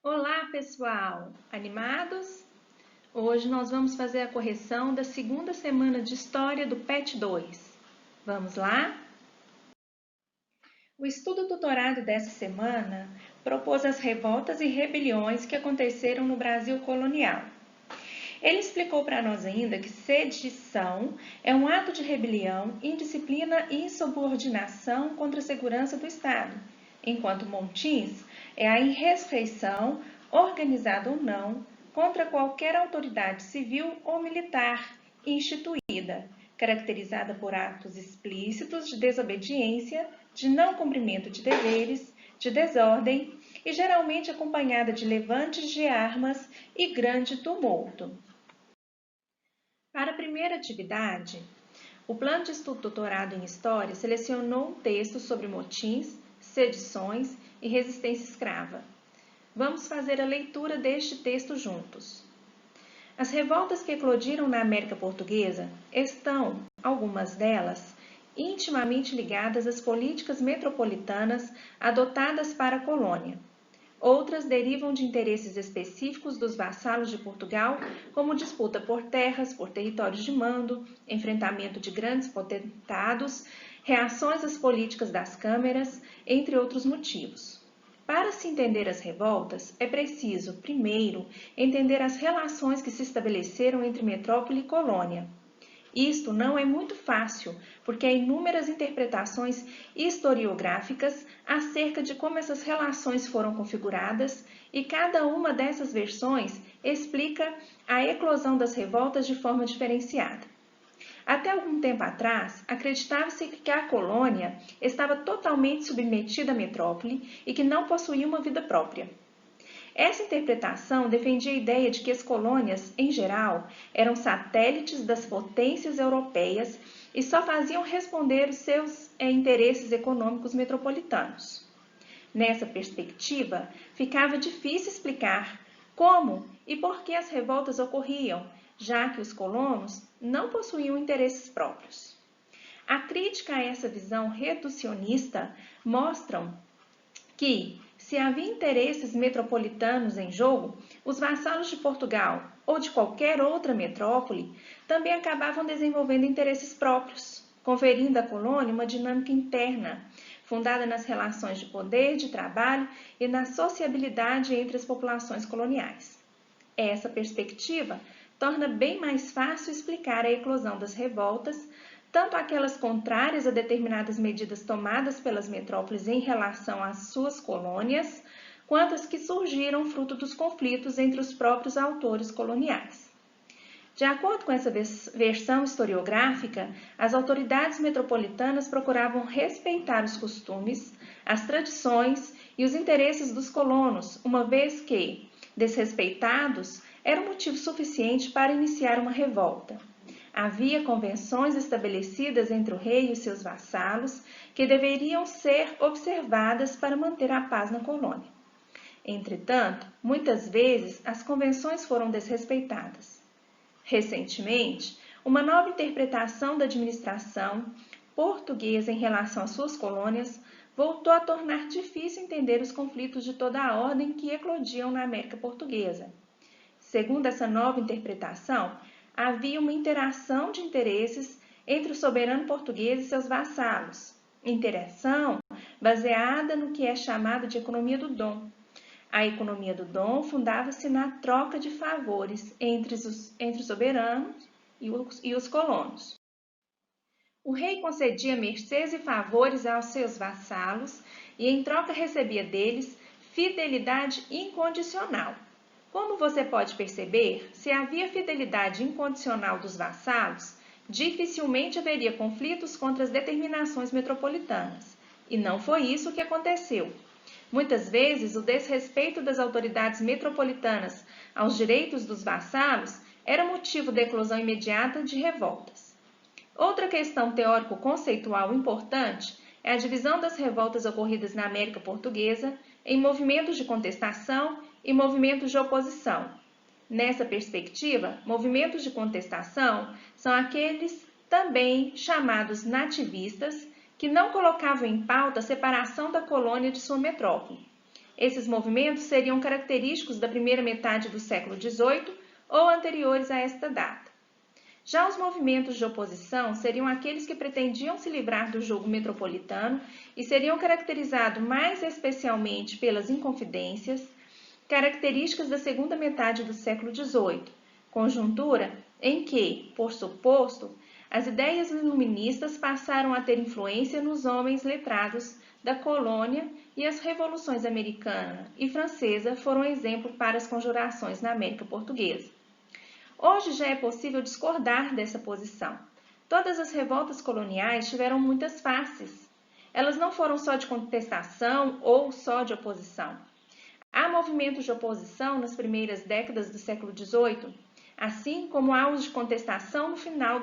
Olá, pessoal! Animados? Hoje nós vamos fazer a correção da segunda semana de História do PET 2. Vamos lá? O estudo tutorado dessa semana propôs as revoltas e rebeliões que aconteceram no Brasil colonial. Ele explicou para nós ainda que sedição é um ato de rebelião, indisciplina e insubordinação contra a segurança do Estado, enquanto montins é a insurreição, organizada ou não, contra qualquer autoridade civil ou militar instituída, caracterizada por atos explícitos de desobediência, de não cumprimento de deveres, de desordem e geralmente acompanhada de levantes de armas e grande tumulto. Para a primeira atividade, o plano de estudo doutorado em História selecionou um texto sobre motins, sedições e resistência escrava. Vamos fazer a leitura deste texto juntos. As revoltas que eclodiram na América Portuguesa estão, algumas delas, intimamente ligadas às políticas metropolitanas adotadas para a colônia. Outras derivam de interesses específicos dos vassalos de Portugal, como disputa por terras, por territórios de mando, enfrentamento de grandes potentados, reações às políticas das câmeras, entre outros motivos. Para se entender as revoltas, é preciso, primeiro, entender as relações que se estabeleceram entre metrópole e colônia. Isto não é muito fácil, porque há inúmeras interpretações historiográficas acerca de como essas relações foram configuradas e cada uma dessas versões explica a eclosão das revoltas de forma diferenciada. Até algum tempo atrás, acreditava-se que a colônia estava totalmente submetida à metrópole e que não possuía uma vida própria. Essa interpretação defendia a ideia de que as colônias, em geral, eram satélites das potências europeias e só faziam responder os seus interesses econômicos metropolitanos. Nessa perspectiva, ficava difícil explicar como e por que as revoltas ocorriam, já que os colonos não possuíam interesses próprios. A crítica a essa visão reducionista mostra que, se havia interesses metropolitanos em jogo, os vassalos de Portugal ou de qualquer outra metrópole também acabavam desenvolvendo interesses próprios, conferindo à colônia uma dinâmica interna, fundada nas relações de poder, de trabalho e na sociabilidade entre as populações coloniais. Essa perspectiva torna bem mais fácil explicar a eclosão das revoltas, tanto aquelas contrárias a determinadas medidas tomadas pelas metrópoles em relação às suas colônias, quanto as que surgiram fruto dos conflitos entre os próprios autores coloniais. De acordo com essa versão historiográfica, as autoridades metropolitanas procuravam respeitar os costumes, as tradições e os interesses dos colonos, uma vez que, desrespeitados, era um motivo suficiente para iniciar uma revolta. Havia convenções estabelecidas entre o rei e os seus vassalos que deveriam ser observadas para manter a paz na colônia. Entretanto, muitas vezes as convenções foram desrespeitadas. Recentemente, uma nova interpretação da administração portuguesa em relação às suas colônias voltou a tornar difícil entender os conflitos de toda a ordem que eclodiam na América Portuguesa. Segundo essa nova interpretação, havia uma interação de interesses entre o soberano português e seus vassalos, interação baseada no que é chamado de economia do dom. A economia do dom fundava-se na troca de favores entre os soberanos e os colonos. O rei concedia mercês e favores aos seus vassalos e, em troca, recebia deles fidelidade incondicional. Como você pode perceber, se havia fidelidade incondicional dos vassalos, dificilmente haveria conflitos contra as determinações metropolitanas. E não foi isso que aconteceu. Muitas vezes, o desrespeito das autoridades metropolitanas aos direitos dos vassalos era motivo da eclosão imediata de revoltas. Outra questão teórico-conceitual importante é a divisão das revoltas ocorridas na América Portuguesa em movimentos de contestação e movimentos de oposição. Nessa perspectiva, movimentos de contestação são aqueles também chamados nativistas, que não colocavam em pauta a separação da colônia de sua metrópole. Esses movimentos seriam característicos da primeira metade do século XVIII ou anteriores a esta data. Já os movimentos de oposição seriam aqueles que pretendiam se livrar do jugo metropolitano e seriam caracterizados mais especialmente pelas inconfidências, características da segunda metade do século XVIII, conjuntura em que, por suposto, as ideias iluministas passaram a ter influência nos homens letrados da colônia e as revoluções americana e francesa foram exemplo para as conjurações na América Portuguesa. Hoje já é possível discordar dessa posição. Todas as revoltas coloniais tiveram muitas faces. Elas não foram só de contestação ou só de oposição. Há movimentos de oposição nas primeiras décadas do século XVIII, assim como há os de contestação no final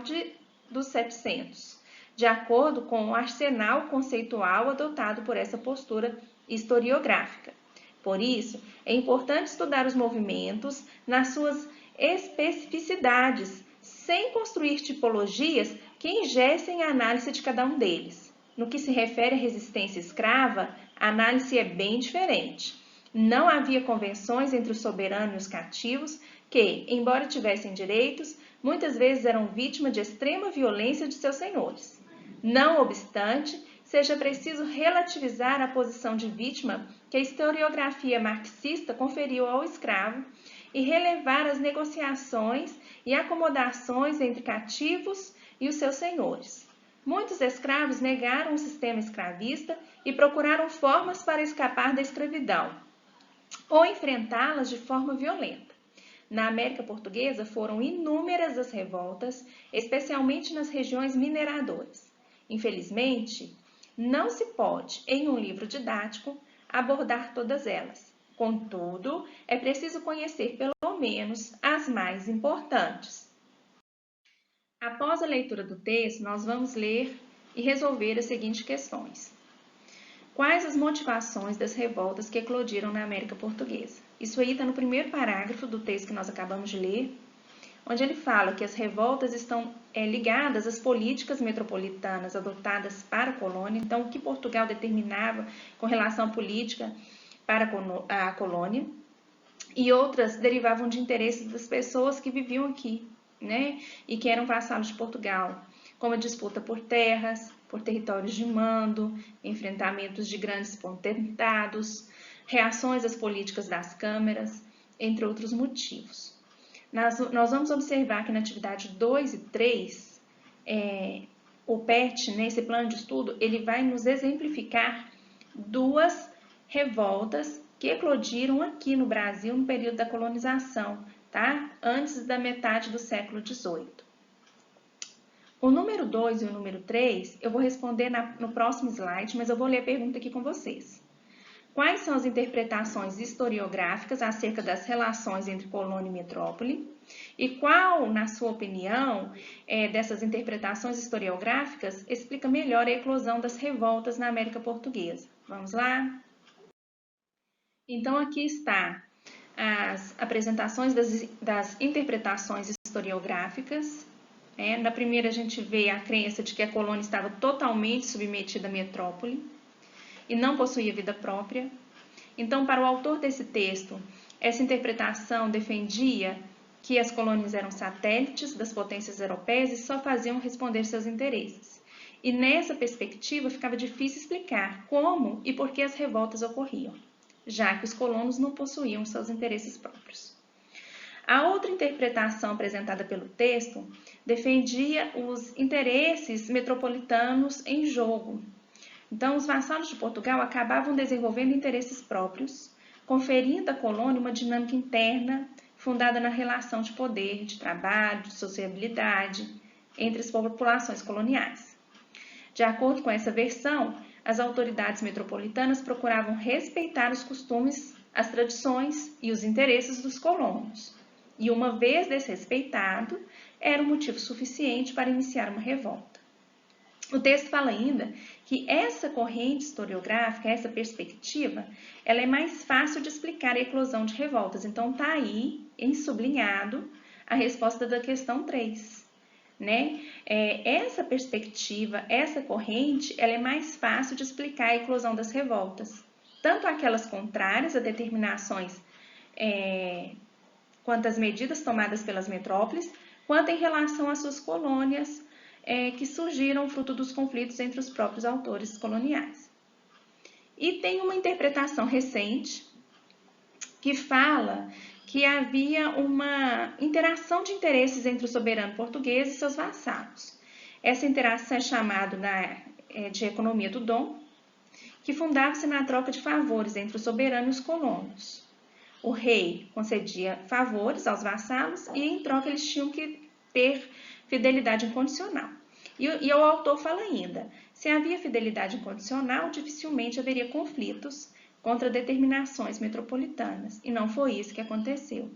dos 700, de acordo com o arsenal conceitual adotado por essa postura historiográfica. Por isso, é importante estudar os movimentos nas suas especificidades, sem construir tipologias que engessem a análise de cada um deles. No que se refere à resistência escrava, a análise é bem diferente. Não havia convenções entre o soberano e os cativos que, embora tivessem direitos, muitas vezes eram vítimas de extrema violência de seus senhores. Não obstante, seja preciso relativizar a posição de vítima que a historiografia marxista conferiu ao escravo e relevar as negociações e acomodações entre cativos e os seus senhores. Muitos escravos negaram o sistema escravista e procuraram formas para escapar da escravidão ou enfrentá-las de forma violenta. Na América Portuguesa foram inúmeras as revoltas, especialmente nas regiões mineradoras. Infelizmente, não se pode, em um livro didático, abordar todas elas. Contudo, é preciso conhecer pelo menos as mais importantes. Após a leitura do texto, nós vamos ler e resolver as seguintes questões. Quais as motivações das revoltas que eclodiram na América Portuguesa? Isso aí está no primeiro parágrafo do texto que nós acabamos de ler, onde ele fala que as revoltas estão ligadas às políticas metropolitanas adotadas para a colônia, então o que Portugal determinava com relação à política para a colônia, e outras derivavam de interesses das pessoas que viviam aqui, né, e que eram vassalos de Portugal, como a disputa por terras, por territórios de mando, enfrentamentos de grandes potentados, reações às políticas das câmaras, entre outros motivos. Nós vamos observar que na atividade 2 e 3, o PET, nesse plano de estudo, ele vai nos exemplificar duas revoltas que eclodiram aqui no Brasil no período da colonização, tá? Antes da metade do século XVIII. O número 2 e o número 3 eu vou responder no próximo slide, mas eu vou ler a pergunta aqui com vocês. Quais são as interpretações historiográficas acerca das relações entre colônia e metrópole? E qual, na sua opinião, dessas interpretações historiográficas explica melhor a eclosão das revoltas na América Portuguesa? Vamos lá? Então, aqui está as apresentações das interpretações historiográficas. Na primeira, a gente vê a crença de que a colônia estava totalmente submetida à metrópole e não possuía vida própria. Então, para o autor desse texto, essa interpretação defendia que as colônias eram satélites das potências europeias e só faziam responder seus interesses. E nessa perspectiva, ficava difícil explicar como e por que as revoltas ocorriam, já que os colonos não possuíam seus interesses próprios. A outra interpretação apresentada pelo texto defendia os interesses metropolitanos em jogo. Então, os vassalos de Portugal acabavam desenvolvendo interesses próprios, conferindo à colônia uma dinâmica interna fundada na relação de poder, de trabalho, de sociabilidade entre as populações coloniais. De acordo com essa versão, as autoridades metropolitanas procuravam respeitar os costumes, as tradições e os interesses dos colonos. E uma vez desrespeitado, era um motivo suficiente para iniciar uma revolta. O texto fala ainda que essa corrente historiográfica, essa perspectiva, ela é mais fácil de explicar a eclosão de revoltas. Então, está aí, em sublinhado, a resposta da questão 3. Essa perspectiva, essa corrente, ela é mais fácil de explicar a eclosão das revoltas. tanto aquelas contrárias a determinações quanto às medidas tomadas pelas metrópoles, quanto em relação às suas colônias, que surgiram fruto dos conflitos entre os próprios autores coloniais. E tem uma interpretação recente que fala que havia uma interação de interesses entre o soberano português e seus vassalos. Essa interação é chamada de economia do dom, que fundava-se na troca de favores entre o soberano e os colonos. O rei concedia favores aos vassalos e, em troca, eles tinham que ter fidelidade incondicional. E o autor fala ainda, se havia fidelidade incondicional, dificilmente haveria conflitos contra determinações metropolitanas, e não foi isso que aconteceu.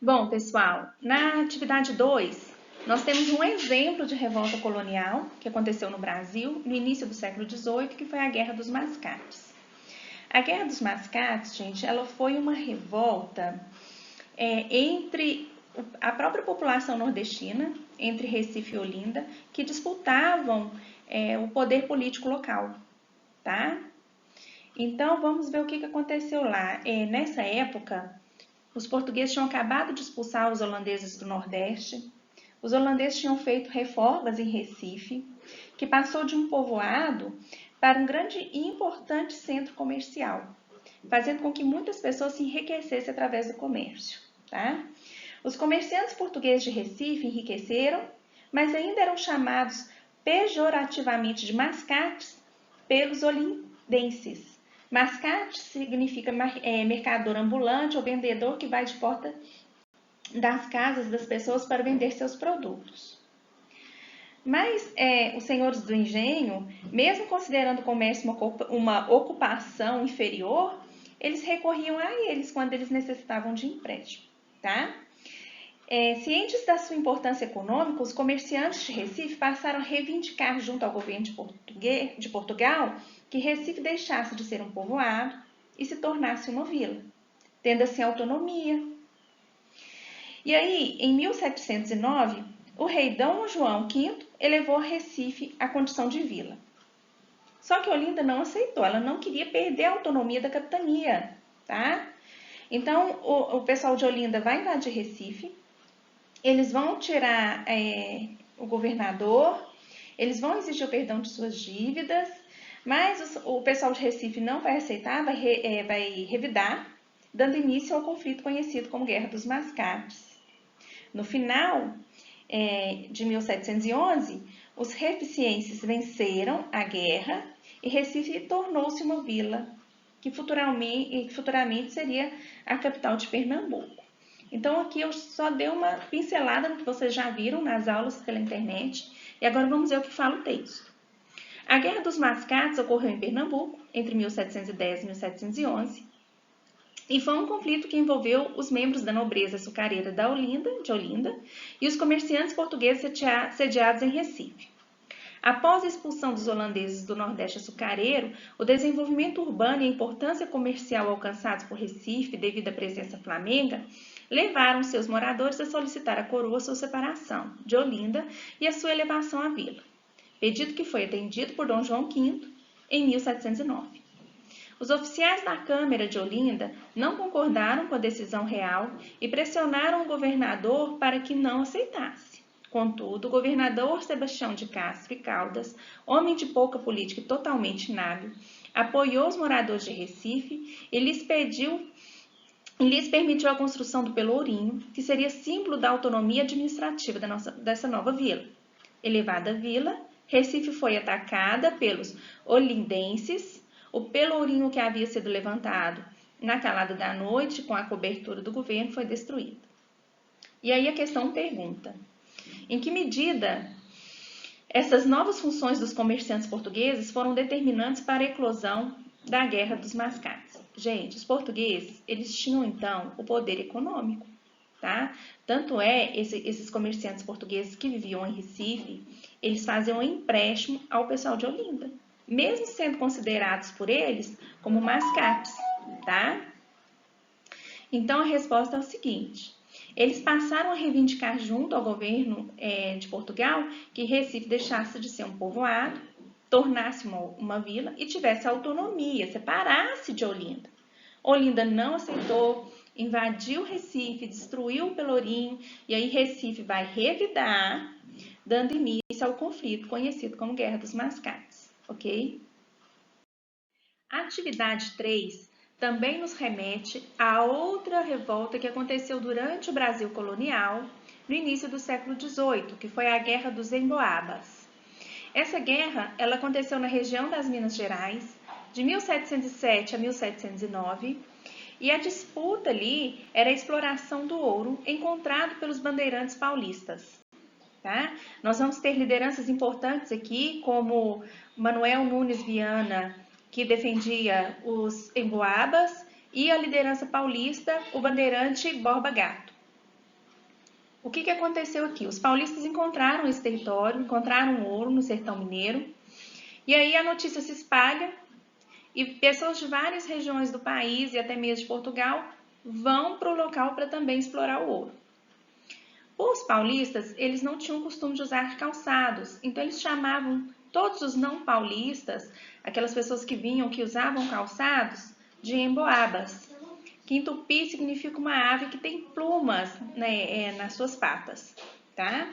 Bom, pessoal, na atividade 2, nós temos um exemplo de revolta colonial que aconteceu no Brasil no início do século XVIII, que foi a Guerra dos Mascates. A Guerra dos Mascates, gente, ela foi uma revolta entre a própria população nordestina, entre Recife e Olinda, que disputavam o poder político local, tá? Então, vamos ver o que aconteceu lá. Nessa época, os portugueses tinham acabado de expulsar os holandeses do Nordeste. Os holandeses tinham feito reformas em Recife, que passou de um povoado para um grande e importante centro comercial, fazendo com que muitas pessoas se enriquecessem através do comércio, tá? Os comerciantes portugueses de Recife enriqueceram, mas ainda eram chamados pejorativamente de mascates pelos olindenses. Mascate significa mercador ambulante ou vendedor que vai de porta das casas das pessoas para vender seus produtos. Mas os senhores do engenho, mesmo considerando o comércio uma ocupação inferior, eles recorriam a eles quando eles necessitavam de empréstimo, tá? Cientes da sua importância econômica, os comerciantes de Recife passaram a reivindicar junto ao governo de Portugal que Recife deixasse de ser um povoado e se tornasse uma vila, tendo assim autonomia. E aí, em 1709, o rei Dom João V elevou Recife à condição de vila. Só que Olinda não aceitou, ela não queria perder a autonomia da capitania, tá? Então, o pessoal de Olinda vai invadir Recife, eles vão tirar o governador, eles vão exigir o perdão de suas dívidas, mas o pessoal de Recife não vai aceitar, vai revidar, dando início ao conflito conhecido como Guerra dos Mascates. No final de 1711, os reficienses venceram a guerra e Recife tornou-se uma vila que futuramente seria a capital de Pernambuco. Então, aqui eu só dei uma pincelada no que vocês já viram nas aulas pela internet. E agora vamos ver o que fala o texto. A Guerra dos Mascates ocorreu em Pernambuco, entre 1710 e 1711. E foi um conflito que envolveu os membros da nobreza açucareira de Olinda e os comerciantes portugueses sediados em Recife. Após a expulsão dos holandeses do Nordeste açucareiro, o desenvolvimento urbano e a importância comercial alcançados por Recife devido à presença flamenga levaram seus moradores a solicitar à coroa sua separação de Olinda e a sua elevação à vila, pedido que foi atendido por Dom João V em 1709. Os oficiais da Câmara de Olinda não concordaram com a decisão real e pressionaram o governador para que não aceitasse. Contudo, o governador Sebastião de Castro e Caldas, homem de pouca política e totalmente inábil, apoiou os moradores de Recife e lhes permitiu a construção do Pelourinho, que seria símbolo da autonomia administrativa dessa nova vila. Elevada vila, Recife foi atacada pelos olindenses. O Pelourinho que havia sido levantado na calada da noite com a cobertura do governo foi destruído. E aí a questão pergunta: em que medida essas novas funções dos comerciantes portugueses foram determinantes para a eclosão da Guerra dos Mascates? Gente, os portugueses, eles tinham então o poder econômico, tá? Tanto esses comerciantes portugueses que viviam em Recife, eles faziam um empréstimo ao pessoal de Olinda, mesmo sendo considerados por eles como mascates, tá? Então, a resposta é o seguinte: eles passaram a reivindicar junto ao governo de Portugal que Recife deixasse de ser um povoado tornasse uma vila e tivesse autonomia, separasse de Olinda. Olinda não aceitou, invadiu Recife, destruiu o Pelourinho, e aí Recife vai revidar, dando início ao conflito conhecido como Guerra dos Mascates, ok? A atividade 3 também nos remete a outra revolta que aconteceu durante o Brasil colonial, no início do século XVIII, que foi a Guerra dos Emboabas. Essa guerra ela aconteceu na região das Minas Gerais, de 1707 a 1709, e a disputa ali era a exploração do ouro encontrado pelos bandeirantes paulistas. Tá? Nós vamos ter lideranças importantes aqui, como Manuel Nunes Viana, que defendia os emboabas, e a liderança paulista, o bandeirante Borba Gato. O que aconteceu aqui? Os paulistas encontraram esse território, encontraram ouro no sertão mineiro, e aí a notícia se espalha, e pessoas de várias regiões do país e até mesmo de Portugal vão para o local para também explorar o ouro. Os paulistas, eles não tinham o costume de usar calçados, então eles chamavam todos os não paulistas, aquelas pessoas que vinham, que usavam calçados, de emboabas, que em tupi significa uma ave que tem plumas, né, nas suas patas, tá?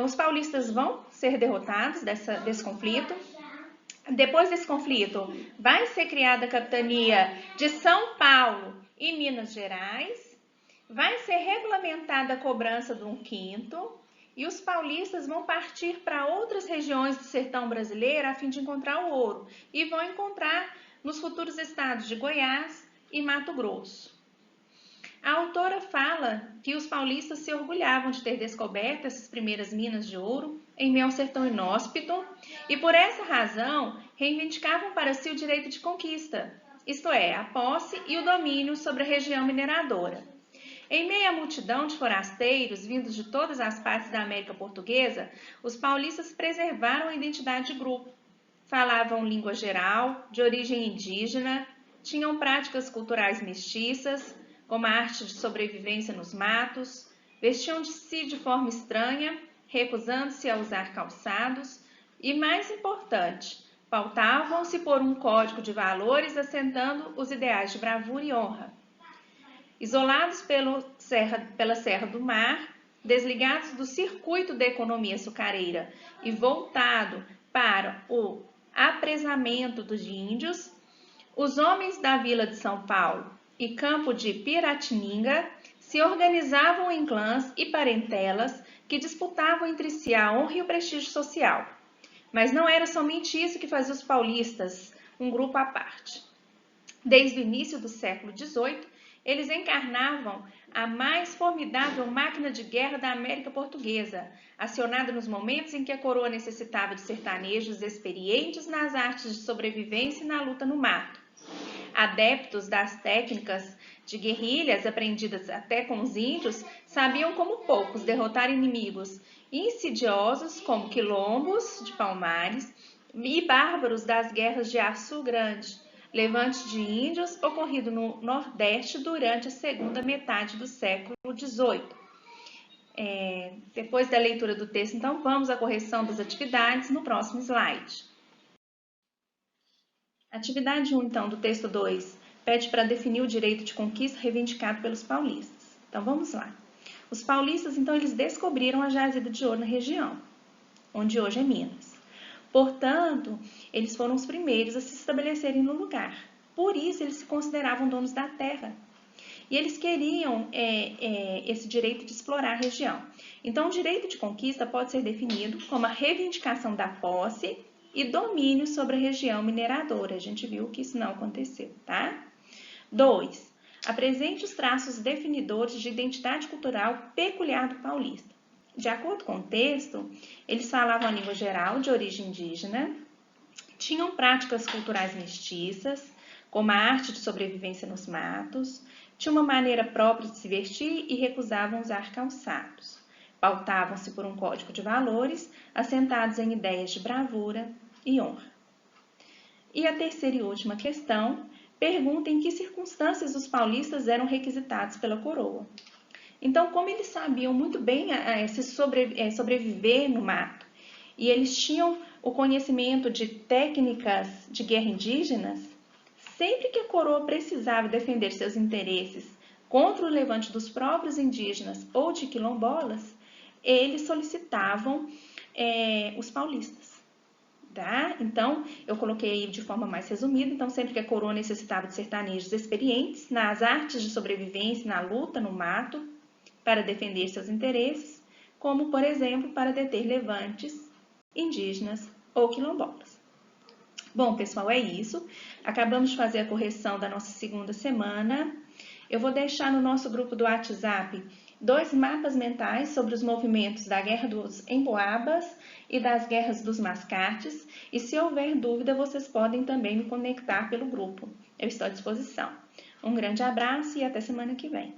Os paulistas vão ser derrotados desse conflito. Depois desse conflito, vai ser criada a capitania de São Paulo e Minas Gerais, vai ser regulamentada a cobrança de 1/5 e os paulistas vão partir para outras regiões do sertão brasileiro a fim de encontrar o ouro e vão encontrar nos futuros estados de Goiás e Mato Grosso. A autora fala que os paulistas se orgulhavam de ter descoberto essas primeiras minas de ouro em meio ao sertão inóspito e, por essa razão, reivindicavam para si o direito de conquista, isto é, a posse e o domínio sobre a região mineradora. Em meio à multidão de forasteiros vindos de todas as partes da América Portuguesa, os paulistas preservaram a identidade de grupo. Falavam língua geral, de origem indígena, tinham práticas culturais mestiças, como a arte de sobrevivência nos matos, vestiam-se de forma estranha, recusando-se a usar calçados e, mais importante, pautavam-se por um código de valores assentando os ideais de bravura e honra. Isolados pela Serra do Mar, desligados do circuito da economia açucareira e voltado para o apresamento dos índios, os homens da Vila de São Paulo e Campo de Piratininga se organizavam em clãs e parentelas que disputavam entre si a honra e o prestígio social. Mas não era somente isso que fazia os paulistas um grupo à parte. Desde o início do século XVIII, eles encarnavam a mais formidável máquina de guerra da América Portuguesa, acionada nos momentos em que a coroa necessitava de sertanejos experientes nas artes de sobrevivência e na luta no mato. Adeptos das técnicas de guerrilhas aprendidas até com os índios, sabiam como poucos derrotar inimigos insidiosos como quilombos de Palmares e bárbaros das guerras de Açu Grande, levante de índios ocorrido no Nordeste durante a segunda metade do século XVIII. Depois da leitura do texto, então, vamos à correção das atividades no próximo slide. Atividade 1, então, do texto 2, pede para definir o direito de conquista reivindicado pelos paulistas. Então, vamos lá. Os paulistas, então, eles descobriram a jazida de ouro na região, onde hoje é Minas. Portanto, eles foram os primeiros a se estabelecerem no lugar. Por isso, eles se consideravam donos da terra. E eles queriam esse direito de explorar a região. Então, o direito de conquista pode ser definido como a reivindicação da posse e domínio sobre a região mineradora. A gente viu que isso não aconteceu, tá? 2. Apresente os traços definidores de identidade cultural peculiar do paulista. De acordo com o texto, eles falavam a língua geral de origem indígena, tinham práticas culturais mestiças, como a arte de sobrevivência nos matos, tinham uma maneira própria de se vestir e recusavam usar calçados. Pautavam-se por um código de valores, assentados em ideias de bravura e honra. E a terceira e última questão, pergunta em que circunstâncias os paulistas eram requisitados pela coroa. Então, como eles sabiam muito bem sobreviver no mato, e eles tinham o conhecimento de técnicas de guerra indígenas, sempre que a coroa precisava defender seus interesses contra o levante dos próprios indígenas ou de quilombolas, eles solicitavam os paulistas. Tá? Então, eu coloquei aí de forma mais resumida. Então, sempre que a coroa necessitava de sertanejos experientes nas artes de sobrevivência, na luta no mato, para defender seus interesses, como, por exemplo, para deter levantes indígenas ou quilombolas. Bom, pessoal, é isso. Acabamos de fazer a correção da nossa segunda semana. Eu vou deixar no nosso grupo do WhatsApp 2 mapas mentais sobre os movimentos da Guerra dos Emboabas e das Guerras dos Mascates. E se houver dúvida, vocês podem também me conectar pelo grupo. Eu estou à disposição. Um grande abraço e até semana que vem.